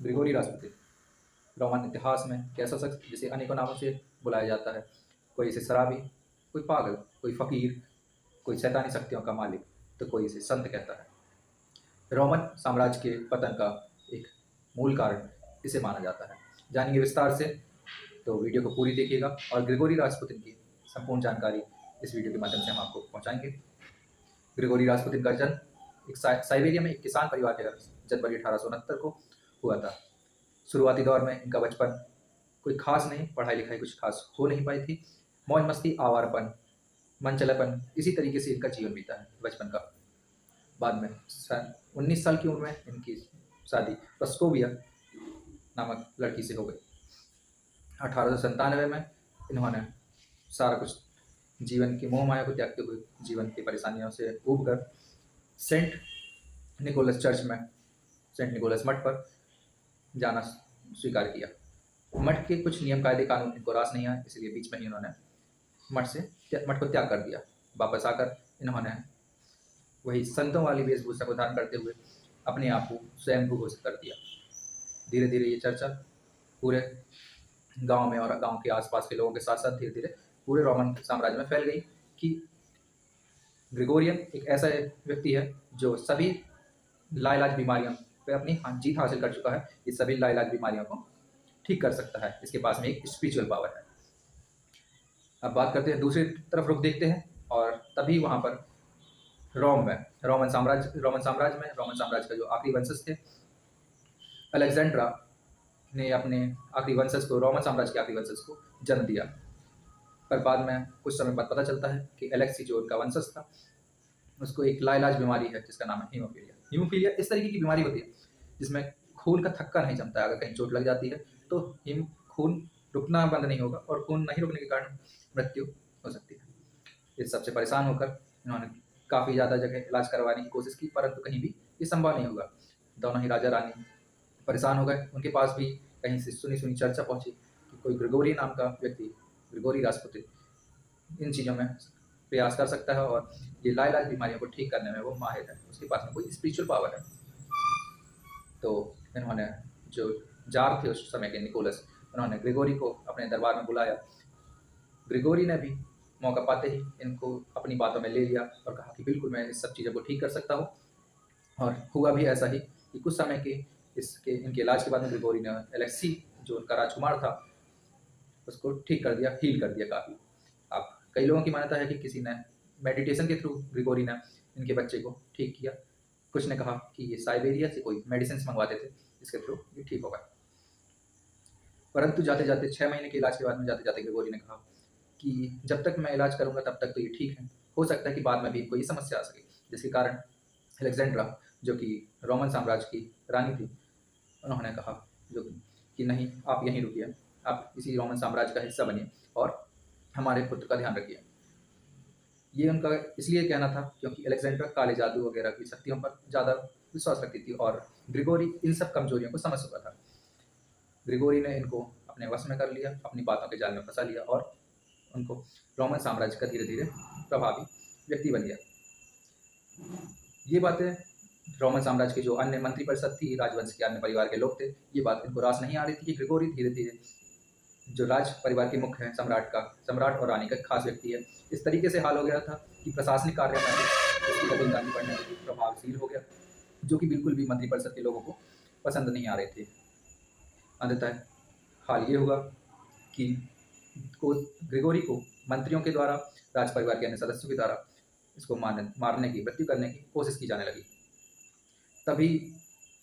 Grigory Rasputin Roman इतिहास में कैसा शख्स जिसे अनेकों नामों से बुलाया जाता है। कोई इसे शराबी, कोई पागल, कोई फकीर, कोई शैतानी शक्तियों का मालिक, तो कोई इसे संत कहता है। रोमन साम्राज्य के पतन का एक मूल कारण इसे माना जाता है। जानेंगे विस्तार से, तो वीडियो को पूरी देखिएगा और ग्रिगोरी रास्पुतिन की संपूर्ण जानकारी इस वीडियो के माध्यम से हम आपको पहुंचाएंगे। ग्रिगोरी रास्पुतिन का जन्म एक साइबेरिया में एक किसान परिवार के घर जनवरी 1869 को हुआ था। शुरुआती दौर में इनका बचपन कोई खास नहीं, पढ़ाई लिखाई कुछ खास हो नहीं पाई थी। मौज मस्ती, आवारपन, मनचलापन, इसी तरीके से इनका जीवन बीता है बचपन का। बाद में 19 साल की उम्र में इनकी शादी प्रस्कोविया नामक लड़की से हो गई। 1897 में इन्होंने सारा कुछ जीवन की मोह माया को त्यागते हुए जीवन की परेशानियों से ऊब कर सेंट निकोलस चर्च में, सेंट निकोलस मठ पर जाना स्वीकार किया। मठ के कुछ नियम कायदे कानून इनको रास नहीं आए, इसलिए बीच में ही उन्होंने मठ को त्याग कर दिया। वापस आकर इन्होंने वही संतों वाली वेशभूषा को धारण करते हुए अपने आप को स्वयं को घोषित कर दिया। धीरे धीरे ये चर्चा पूरे गांव में और गांव के आसपास के लोगों के साथ साथ धीरे धीरे पूरे रोमन साम्राज्य में फैल गई कि ग्रिगोरियन एक ऐसा व्यक्ति है जो सभी लाइलाज बीमारियों पे अपनी जीत हासिल कर चुका है। इस सभी लाइलाज बीमारियों को ठीक कर सकता है। इसके पास में एक स्पिरिचुअल पावर है। अब बात करते हैं, दूसरी तरफ रुख देखते हैं और तभी वहाँ पर रोमन साम्राज्य का जो आखिरी वंशज थे अलेक्जेंड्रा ने अपने आखिरी वंशज को, रोमन साम्राज्य के आखिरी वंशज को जन्म दिया। पर बाद में कुछ समय बाद पता चलता है कि एलेक्सी जो उनका वंशज था उसको एक लाइलाज बीमारी है जिसका नाम है हीमोफीलिया। हीमोफीलिया इस तरीके की बीमारी होती है जिसमें खून का थक्का नहीं जमता है। अगर कहीं चोट लग जाती है तो खून रुकना बंद नहीं होगा और खून नहीं रुकने के कारण मृत्यु हो सकती है। इस सबसे परेशान होकर इन्होंने काफ़ी ज़्यादा जगह इलाज करवाने की कोशिश की, परंतु कहीं भी ये संभव नहीं होगा। दोनों ही राजा रानी परेशान हो गए। उनके पास भी कहीं से सुनी सुनी चर्चा पहुंची कि कोई ग्रिगोरी नाम का व्यक्ति, ग्रिगोरी रास्पुतिन, इन चीज़ों में प्रयास कर सकता है और ये लाइलाज बीमारियों को ठीक करने में वो माहिर है, उसके पास में कोई स्पिरिचुअल पावर है। तो इन्होंने जो जार थे उस समय के निकोलस, उन्होंने ग्रिगोरी को अपने दरबार में बुलाया। ग्रिगोरी ने भी मौका पाते ही इनको अपनी बातों में ले लिया और कहा कि बिल्कुल मैं इस सब चीज़ों को ठीक कर सकता हूँ। और हुआ भी ऐसा ही कि कुछ समय के इनके इलाज के बाद में ग्रिगोरी ने एलेक्सी जो उनका राजकुमार था उसको ठीक कर दिया, हील कर दिया काफ़ी। अब कई लोगों की मान्यता है कि किसी ने मेडिटेशन के थ्रू ग्रिगोरी ने इनके बच्चे को ठीक किया। कुछ ने कहा कि ये साइबेरिया से कोई मेडिसिन मंगवाते थे जिसके थ्रू ये ठीक हो गए। परंतु जाते जाते 6 महीने के इलाज के बाद में जाते जाते ग्रिगोरी ने कहा कि जब तक मैं इलाज करूंगा तब तक तो ये ठीक है, हो सकता है कि बाद में भी इनको ये समस्या आ सके। जिसके कारण अलेक्जेंड्रा जो कि रोमन साम्राज्य की रानी थी, उन्होंने कहा कि नहीं, आप यहीं रुकिए, आप इसी रोमन साम्राज्य का हिस्सा बनिए और हमारे पुत्र का ध्यान रखिए। ये उनका इसलिए कहना था क्योंकि अलेक्जेंड्रा काले जादू वगैरह की शक्तियों पर ज़्यादा विश्वास रखती थी और ग्रिगोरी इन सब कमजोरियों को समझ चुका था। ग्रिगोरी ने इनको अपने वश में कर लिया, अपनी बातों के जाल में फंसा लिया और उनको रोमन साम्राज्य का धीरे धीरे प्रभावी व्यक्ति बन गया। ये बातें रोमन साम्राज्य के जो अन्य मंत्रिपरिषद थी, राजवंश के अन्य परिवार के लोग थे, ये बात इनको रास नहीं आ रही थी कि ग्रिगोरी धीरे धीरे जो राज परिवार के मुख्य है, सम्राट और रानी का खास व्यक्ति है। इस तरीके से हाल हो गया था कि प्रशासनिक कार्य में भी इसकी दखलंदाजी बढ़ने लगी, प्रभावशील हो गया, जो कि बिल्कुल भी मंत्रिपरिषद के लोगों को पसंद नहीं आ रहे थे। अंततः हाल ये हुआ कि ग्रिगोरी को मंत्रियों के द्वारा, राज परिवार के अन्य सदस्यों के द्वारा इसको मारने की, मृत्यु करने की कोशिश की जाने लगी। तभी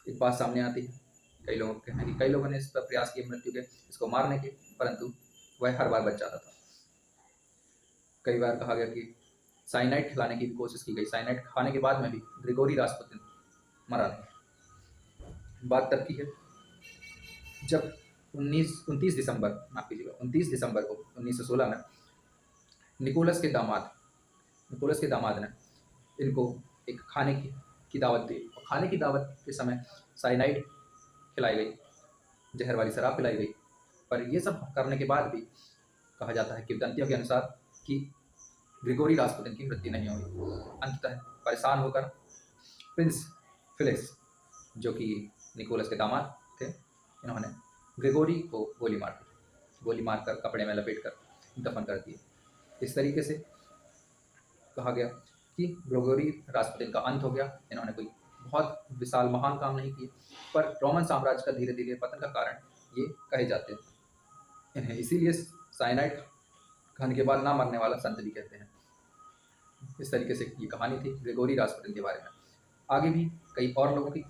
एक बात सामने आती है, कई लोगों ने इस पर प्रयास किए मृत्यु के, इसको मारने के, परंतु वह हर बार बच जाता था। कई बार कहा गया कि साइनाइड खिलाने की भी कोशिश की गई, साइनाइड खाने के बाद में भी ग्रिगोरी रास्पुतिन मरा नहीं। बात तब की है जब 29 दिसंबर को 1916 में निकोलस के दामाद ने इनको एक खाने की दावत दी और खाने की दावत के समय साइनाइड खिलाई गई, जहर वाली शराब पिलाई गई। पर ये सब करने के बाद भी कहा जाता है कि किंवदंतियों के अनुसार कि ग्रिगोरी रास्पुतिन की मृत्यु नहीं हुई। अंततः परेशान होकर प्रिंस फिलिक्स जो कि निकोलस के दामाद थे, इन्होंने ग्रेगोरी को गोली मारकर कपड़े में लपेट कर दफन कर दिए। इस तरीके से कहा गया कि ग्रेगोरी रास्पुटिन का अंत हो गया। इन्होंने कोई बहुत विशाल महान काम नहीं किए, पर रोमन साम्राज्य का धीरे धीरे पतन का कारण ये कहे जाते हैं। इन्हें इसीलिए साइनाइड खाने के बाद ना मरने वाला संत भी कहते हैं। इस तरीके से ये कहानी थी ग्रेगोरी रास्पुटिन के बारे में। आगे भी कई और लोगों की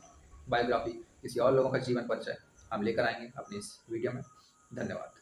बायोग्राफी, किसी और लोगों का जीवन परिचय हम लेकर आएंगे अपनी इस वीडियो में। धन्यवाद।